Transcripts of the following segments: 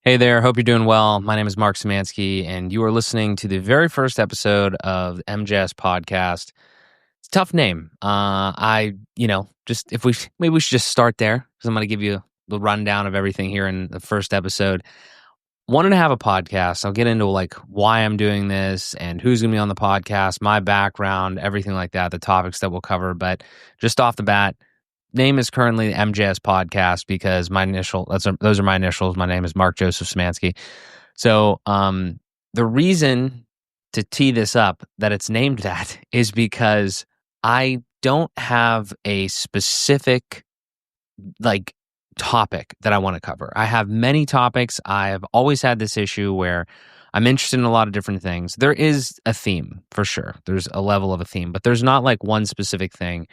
Hey there, hope you're doing well. My name is Mark Szymanski, and you are listening to the very first episode of the MJS Podcast. It's a tough name. Just maybe we should just start there, because I'm going to give you the rundown of everything here in the first episode. Wanted to have a podcast. I'll get into like why I'm doing this and who's going to be on the podcast, my background, everything like that, the topics that we'll cover. But just off the bat, name is currently the MJS Podcast because those are my initials. My name is Mark Joseph Szymanski. So the reason to tee this up that it's named that is because I don't have a specific topic that I want to cover. I have many topics. I've always had this issue where I'm interested in a lot of different things. There is a theme for sure. There's a level of a theme, but there's not like one specific thing.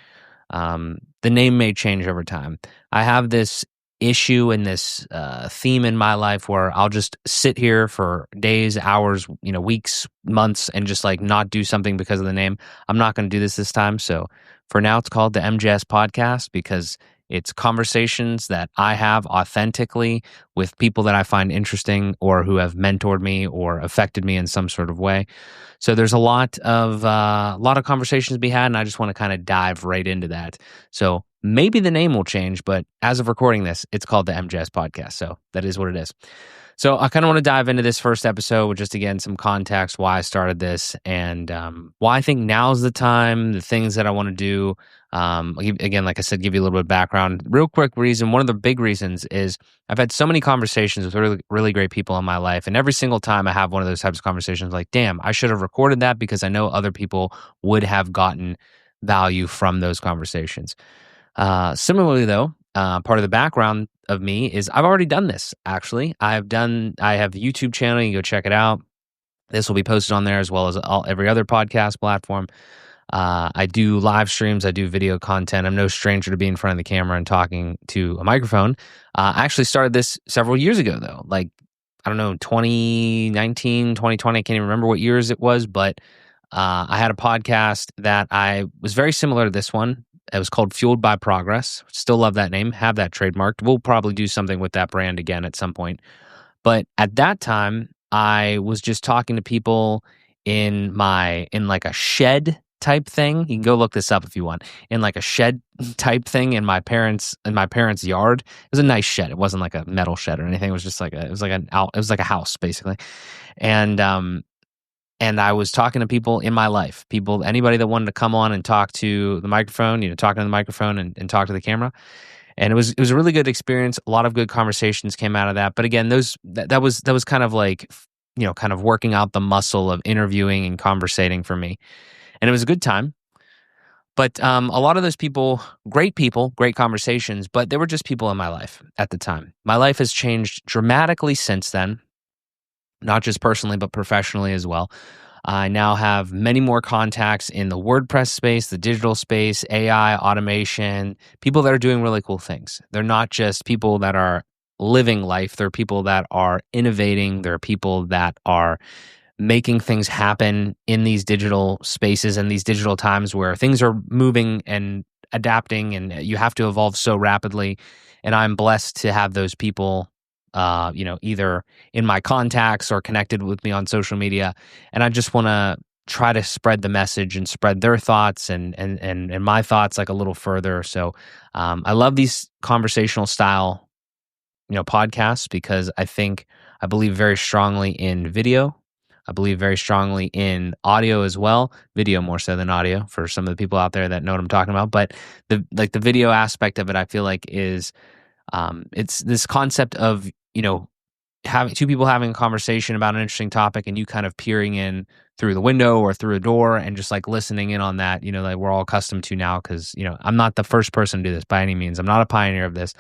The name may change over time. I have this issue and this theme in my life where I'll just sit here for days, hours, weeks, months, and just like not do something because of the name. I'm not going to do this time. So for now, it's called the MJS Podcast because it's conversations that I have authentically with people that I find interesting or who have mentored me or affected me in some sort of way. So there's a lot of conversations to be had, and I just want to kind of dive right into that. So maybe the name will change, but as of recording this, it's called the MJS Podcast. So that is what it is. So I kind of want to dive into this first episode with just, again, some context, why I started this, and why I think now's the time, the things that I want to do. Again, like I said, give you a little bit of background. Real quick reason, one of the big reasons is I've had so many conversations with really, really great people in my life, and every single time I have one of those types of conversations, like, damn, I should have recorded that because I know other people would have gotten value from those conversations. Similarly, though, part of the background of me is I've already done this, actually. I have a YouTube channel. You can go check it out. This will be posted on there as well as every other podcast platform. I do live streams. I do video content. I'm no stranger to being in front of the camera and talking to a microphone. I actually started this several years ago, though. Like, I don't know, 2019, 2020. I can't even remember what years it was, but I had a podcast that I was very similar to this one. It was called Fueled by Progress. Still love that name. Have that trademarked. We'll probably do something with that brand again at some point. But at that time, I was just talking to people in like a shed type thing. You can go look this up if you want. In like a shed type thing in my parents' yard. It was a nice shed. It wasn't like a metal shed or anything. It was just like it was like a house basically. And I was talking to people in my life, anybody that wanted to come on and talk to the microphone, talking to the microphone and talk to the camera. And it was a really good experience. A lot of good conversations came out of that. But again, that was kind of like, kind of working out the muscle of interviewing and conversating for me. And it was a good time. But a lot of those people, great conversations, but they were just people in my life at the time. My life has changed dramatically since then. Not just personally, but professionally as well. I now have many more contacts in the WordPress space, the digital space, AI, automation, people that are doing really cool things. They're not just people that are living life. They're people that are innovating. They're people that are making things happen in these digital spaces and these digital times where things are moving and adapting and you have to evolve so rapidly. And I'm blessed to have those people either in my contacts or connected with me on social media. And I just want to try to spread the message and spread their thoughts and my thoughts like a little further. So I love these conversational style, podcasts because I believe very strongly in video. I believe very strongly in audio as well, video more so than audio for some of the people out there that know what I'm talking about. But the video aspect of it, I feel like is it's this concept of, having two people having a conversation about an interesting topic and you kind of peering in through the window or through a door and just like listening in on that, like we're all accustomed to now because, I'm not the first person to do this by any means. I'm not a pioneer of this.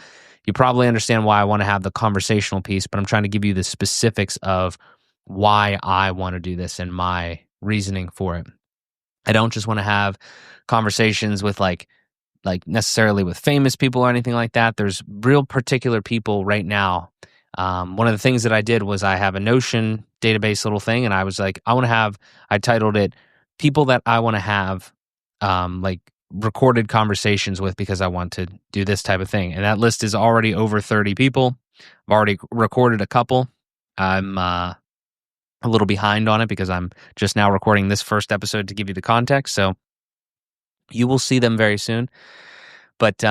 You probably understand why I want to have the conversational piece, but I'm trying to give you the specifics of why I want to do this and my reasoning for it. I don't just want to have conversations with like necessarily with famous people or anything like that. There's real particular people right now. One of the things that I did was I have a Notion database little thing, and I was like, I titled it people that I want to have recorded conversations with because I want to do this type of thing. And that list is already over 30 people. I've already recorded a couple. I'm a little behind on it because I'm just now recording this first episode to give you the context. So you will see them very soon. But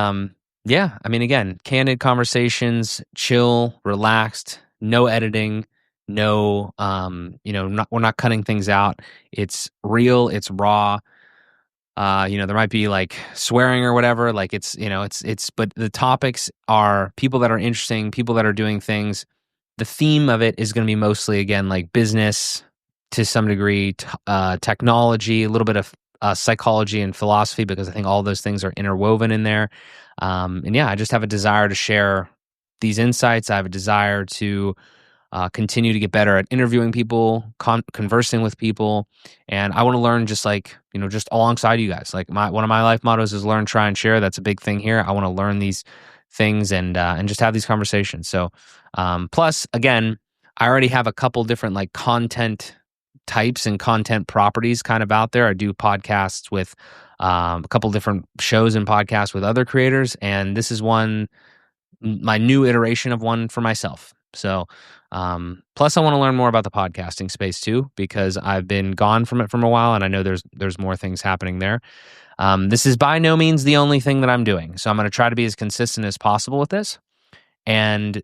yeah, I mean, again, candid conversations, chill, relaxed, no editing, no, we're not cutting things out. It's real, it's raw. There might be like swearing or whatever. Like but the topics are people that are interesting, people that are doing things. The theme of it is going to be mostly, again, like business to some degree, technology, a little bit of psychology and philosophy, because I think all those things are interwoven in there. And yeah, I just have a desire to share these insights. I have a desire to continue to get better at interviewing people, conversing with people, and I want to learn just alongside you guys. Like one of my life mottos is learn, try, and share. That's a big thing here. I want to learn these things and just have these conversations. So, plus, again, I already have a couple different like content types and content properties kind of out there. I do podcasts with a couple different shows and podcasts with other creators, and this is my new iteration of one for myself. So, plus I want to learn more about the podcasting space too, because I've been gone from it for a while, and I know there's more things happening there. This is by no means the only thing that I'm doing, so I'm going to try to be as consistent as possible with this. And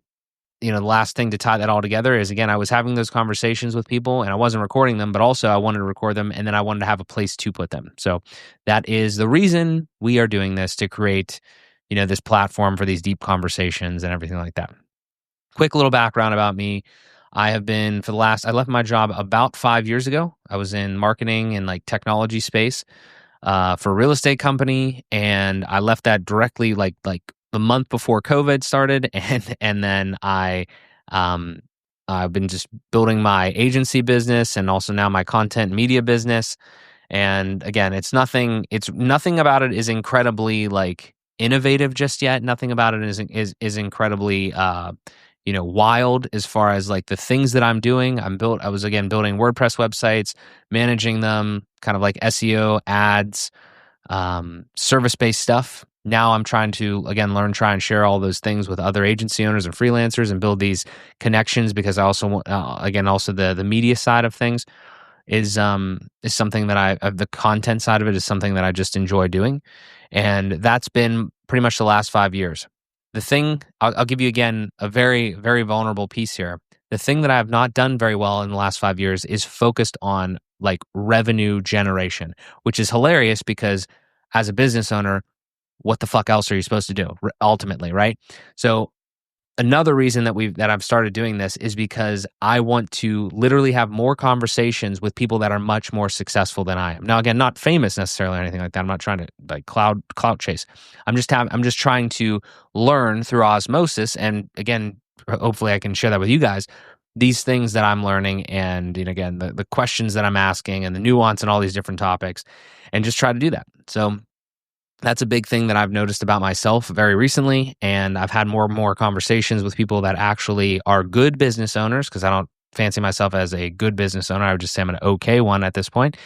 the last thing to tie that all together is, again, I was having those conversations with people, and I wasn't recording them, but also I wanted to record them, and then I wanted to have a place to put them. So that is the reason we are doing this, to create this platform for these deep conversations and everything like that. Quick little background about me. I left my job about 5 years ago. I was in marketing and like technology space for a real estate company, and I left that directly like the month before COVID started, and then I've been just building my agency business and also now my content media business. And again, it's nothing about it is incredibly like innovative just yet. Nothing about it is incredibly wild as far as like the things that I'm doing. I was again building WordPress websites, managing them, kind of like SEO, ads, service-based stuff. Now I'm trying to, again, learn, try, and share all those things with other agency owners and freelancers and build these connections, because I also want, also the media side of things is something that the content side of it is something that I just enjoy doing. And that's been pretty much the last 5 years. The thing, I'll give you again a very, very vulnerable piece here. The thing that I have not done very well in the last 5 years is focused on like revenue generation, which is hilarious because as a business owner, what the fuck else are you supposed to do ultimately, right? So another reason that I've started doing this is because I want to literally have more conversations with people that are much more successful than I am. Now, again, not famous necessarily or anything like that. I'm not trying to like clout chase. I'm just trying to learn through osmosis, and again, hopefully I can share that with you guys, these things that I'm learning, and again, the questions that I'm asking and the nuance and all these different topics, and just try to do that. So that's a big thing that I've noticed about myself very recently, and I've had more and more conversations with people that actually are good business owners, because I don't fancy myself as a good business owner. I would just say I'm an okay one at this point.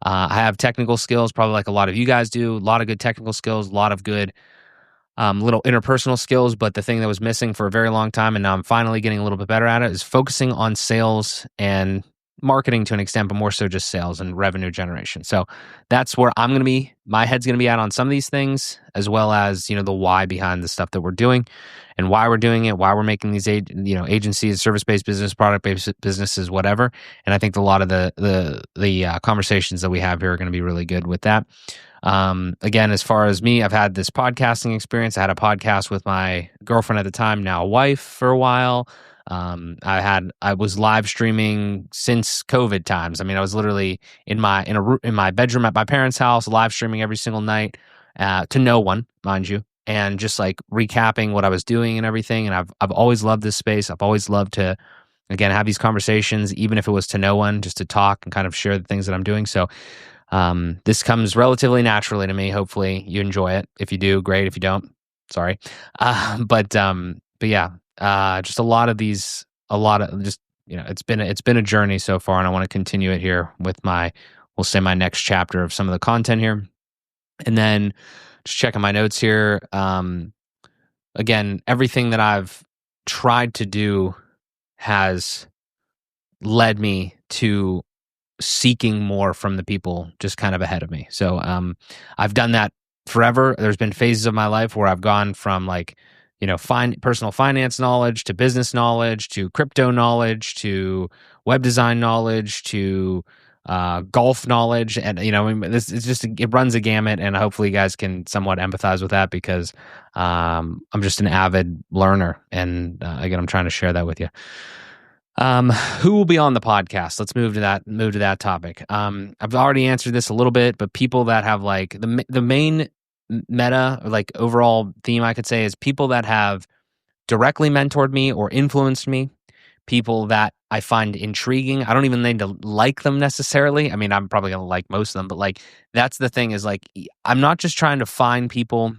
I have technical skills, probably like a lot of you guys do, a lot of good technical skills, a lot of good little interpersonal skills, but the thing that was missing for a very long time, and now I'm finally getting a little bit better at it, is focusing on sales and marketing to an extent, but more so just sales and revenue generation. So that's where my head's going to be at on some of these things, as well as, the why behind the stuff that we're doing and why we're doing it, why we're making these, agencies, service-based business, product-based businesses, whatever. And I think a lot of the conversations that we have here are going to be really good with that. Again, as far as me, I've had this podcasting experience. I had a podcast with my girlfriend at the time, now wife, for a while. I was live streaming since COVID times. I mean, I was literally in my bedroom at my parents' house, live streaming every single night, to no one, mind you, and just like recapping what I was doing and everything. And I've always loved this space. I've always loved to, again, have these conversations, even if it was to no one, just to talk and kind of share the things that I'm doing. So this comes relatively naturally to me. Hopefully you enjoy it. If you do, great. If you don't, sorry. But yeah, just it's been a journey so far, and I want to continue it here with we'll say my next chapter of some of the content here. And then just checking my notes here. Again, everything that I've tried to do has led me to seeking more from the people just kind of ahead of me. So I've done that forever. There's been phases of my life where I've gone from like, personal finance knowledge to business knowledge to crypto knowledge to web design knowledge to golf knowledge. And, this is just, it runs a gamut, and hopefully you guys can somewhat empathize with that because I'm just an avid learner. And again, I'm trying to share that with you. Who will be on the podcast? Let's move to that topic. I've already answered this a little bit, but people that have like the main meta, or like overall theme, I could say, is people that have directly mentored me or influenced me, people that I find intriguing. I don't even need to like them necessarily. I mean, I'm probably going to like most of them, but like, that's the thing, is like, I'm not just trying to find people,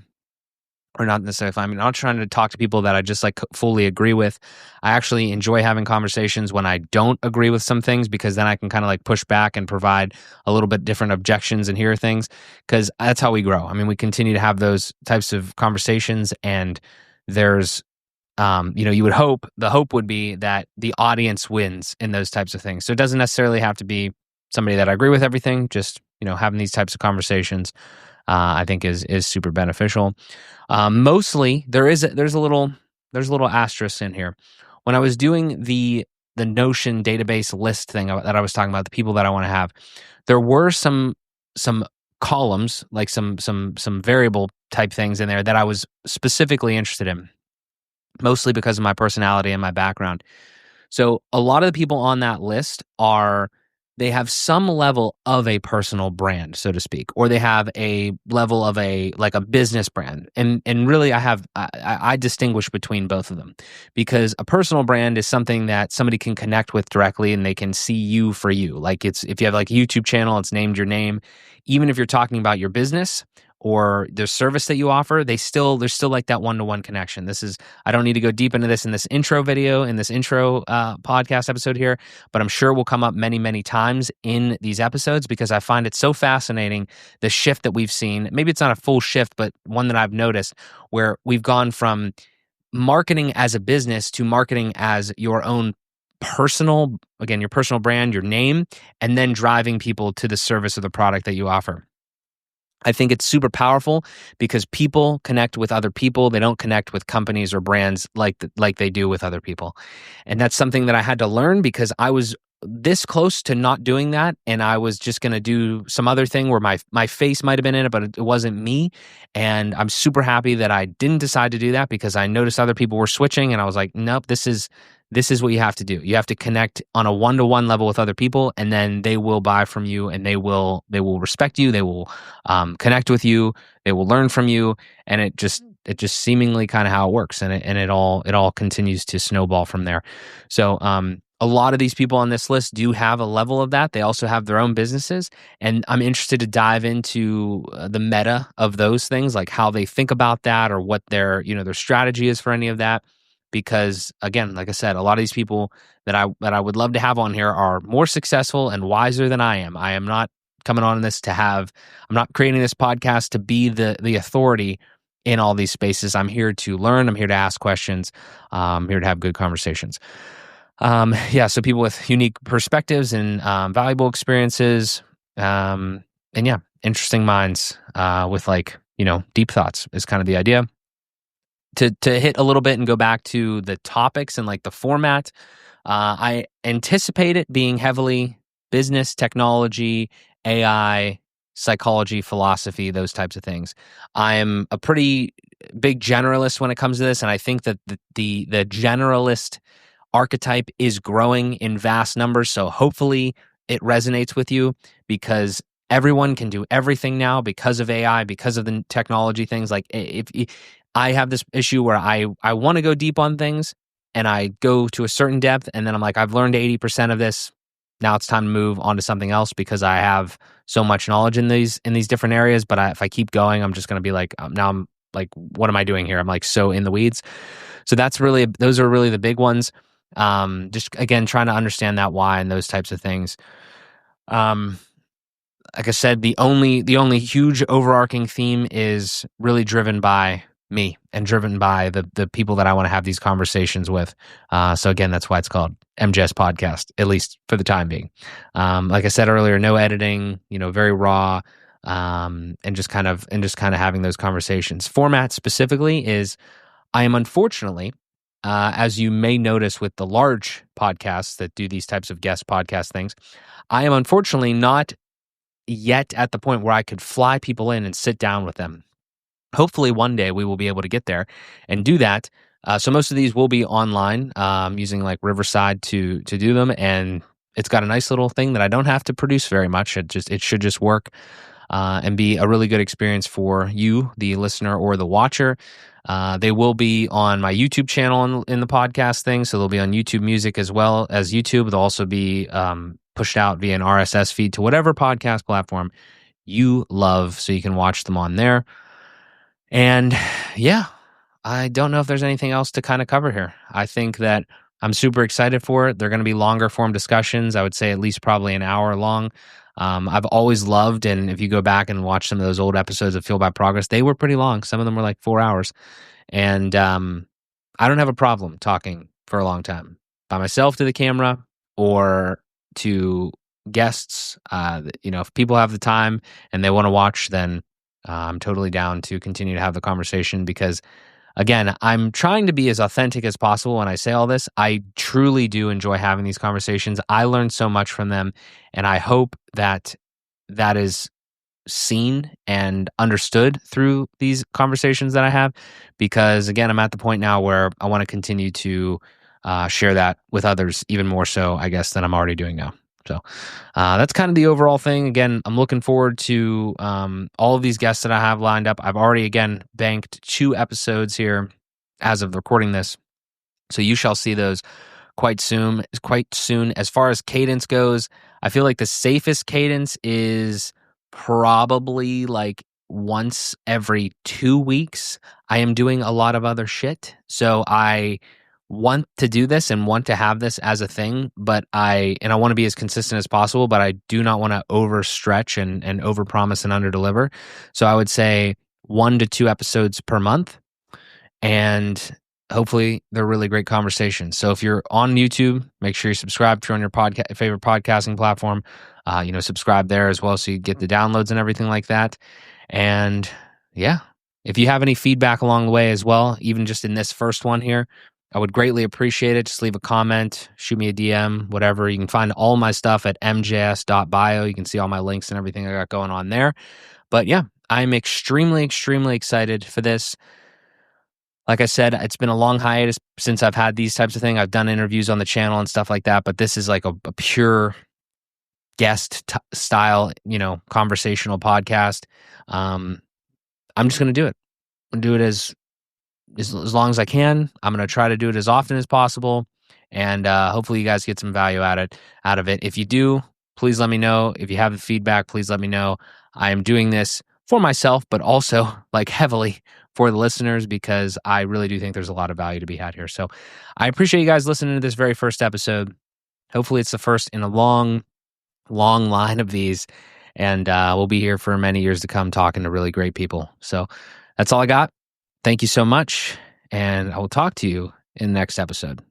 or not necessarily find, I'm not trying to talk to people that I just like fully agree with. I actually enjoy having conversations when I don't agree with some things, because then I can kind of like push back and provide a little bit different objections and hear things, because that's how we grow. I mean, we continue to have those types of conversations, and there's, you would hope, the hope would be that the audience wins in those types of things. So it doesn't necessarily have to be somebody that I agree with everything, just, having these types of conversations, I think is super beneficial. Mostly there's a little asterisk in here. When I was doing the Notion database list thing that I was talking about, the people that I want to have, there were some columns, like some variable type things in there that I was specifically interested in, mostly because of my personality and my background. So a lot of the people on that list they have some level of a personal brand, so to speak, or they have a level of a business brand. And really I distinguish between both of them, because a personal brand is something that somebody can connect with directly and they can see you for you. Like, if you have like a YouTube channel, it's named your name. Even if you're talking about your business or the service that you offer, there's still like that one-to-one connection. I don't need to go deep into this in this intro video, in this intro podcast episode here, but I'm sure it will come up many, many times in these episodes, because I find it so fascinating, the shift that we've seen. Maybe it's not a full shift, but one that I've noticed, where we've gone from marketing as a business to marketing as your own your personal brand, your name, and then driving people to the service or the product that you offer. I think it's super powerful because people connect with other people. They don't connect with companies or brands like they do with other people. And that's something that I had to learn, because I was this close to not doing that, and I was just going to do some other thing where my face might have been in it, but it wasn't me. And I'm super happy that I didn't decide to do that, because I noticed other people were switching, and I was like, nope, this is what you have to do. You have to connect on a one-to-one level with other people, and then they will buy from you, and they will respect you. They will connect with you. They will learn from you, and it just seemingly kind of how it works, and it all continues to snowball from there. So a lot of these people on this list do have a level of that. They also have their own businesses, and I'm interested to dive into the meta of those things, like how they think about that, or what their strategy is for any of that. Because again, like I said, a lot of these people that I would love to have on here are more successful and wiser than I am. I am not coming on this I'm not creating this podcast to be the authority in all these spaces. I'm here to learn. I'm here to ask questions. I'm here to have good conversations. So people with unique perspectives and valuable experiences, and interesting minds with deep thoughts is kind of the idea. To hit a little bit and go back to the topics and like the format, I anticipate it being heavily business, technology, AI, psychology, philosophy, those types of things. I'm a pretty big generalist when it comes to this, and I think that the generalist archetype is growing in vast numbers. So hopefully it resonates with you, because everyone can do everything now because of AI, because of the technology things. Like, if I have this issue where I want to go deep on things, and I go to a certain depth, and then I'm like, I've learned 80% of this. Now it's time to move on to something else, because I have so much knowledge in these different areas. But if I keep going, I'm just going to be like, now I'm like, what am I doing here? I'm like so in the weeds. So those are really the big ones. Just again, trying to understand that why and those types of things. Like I said, the only huge overarching theme is really driven by me and driven by the people that I want to have these conversations with. So again, that's why it's called MJS Podcast, at least for the time being. Like I said earlier, no editing, very raw, and just kind of having those conversations. Format specifically is, I am unfortunately, as you may notice with the large podcasts that do these types of guest podcast things, I am unfortunately not yet at the point where I could fly people in and sit down with them. Hopefully one day we will be able to get there and do that. So most of these will be online, using like Riverside to do them, and it's got a nice little thing that I don't have to produce very much. It should just work, and be a really good experience for you, the listener or the watcher. They will be on my YouTube channel in the podcast thing, so they'll be on YouTube Music as well as YouTube. They'll also be pushed out via an RSS feed to whatever podcast platform you love, so you can watch them on there. And yeah, I don't know if there's anything else to kind of cover here. I think that I'm super excited for it. They're going to be longer form discussions. I would say at least probably an hour long. I've always loved, and if you go back and watch some of those old episodes of Fuel by Progress, they were pretty long. Some of them were like 4 hours. And I don't have a problem talking for a long time by myself to the camera or to guests. If people have the time and they want to watch, then I'm totally down to continue to have the conversation, because again, I'm trying to be as authentic as possible when I say all this. I truly do enjoy having these conversations. I learned so much from them, and I hope that that is seen and understood through these conversations that I have, because again, I'm at the point now where I want to continue to share that with others, even more so, I guess, than I'm already doing now. So that's kind of the overall thing. Again, I'm looking forward to all of these guests that I have lined up. I've already, again, banked 2 episodes here as of recording this, so you shall see those quite soon. As far as cadence goes, I feel like the safest cadence is probably like once every 2 weeks. I am doing a lot of other shit, so I want to do this and want to have this as a thing, but I want to be as consistent as possible, but I do not want to overstretch and overpromise and underdeliver. So I would say 1 to 2 episodes per month, and hopefully they're really great conversations. So if you're on YouTube, make sure you subscribe to on your favorite podcasting platform. Subscribe there as well, so you get the downloads and everything like that. And yeah, if you have any feedback along the way as well, even just in this first one here, I would greatly appreciate it. Just leave a comment, shoot me a DM, whatever. You can find all my stuff at mjs.bio. You can see all my links and everything I got going on there. But yeah, I'm extremely, extremely excited for this. Like I said, it's been a long hiatus since I've had these types of things. I've done interviews on the channel and stuff like that, but this is like a pure guest style, conversational podcast. I'm just going to do it. I'm going to do it as long as I can. I'm going to try to do it as often as possible, and hopefully you guys get some value out of it. If you do, please let me know. If you have the feedback, please let me know. I am doing this for myself, but also like heavily for the listeners, because I really do think there's a lot of value to be had here. So I appreciate you guys listening to this very first episode. Hopefully it's the first in a long, long line of these, and we'll be here for many years to come talking to really great people. So that's all I got. Thank you so much, and I will talk to you in the next episode.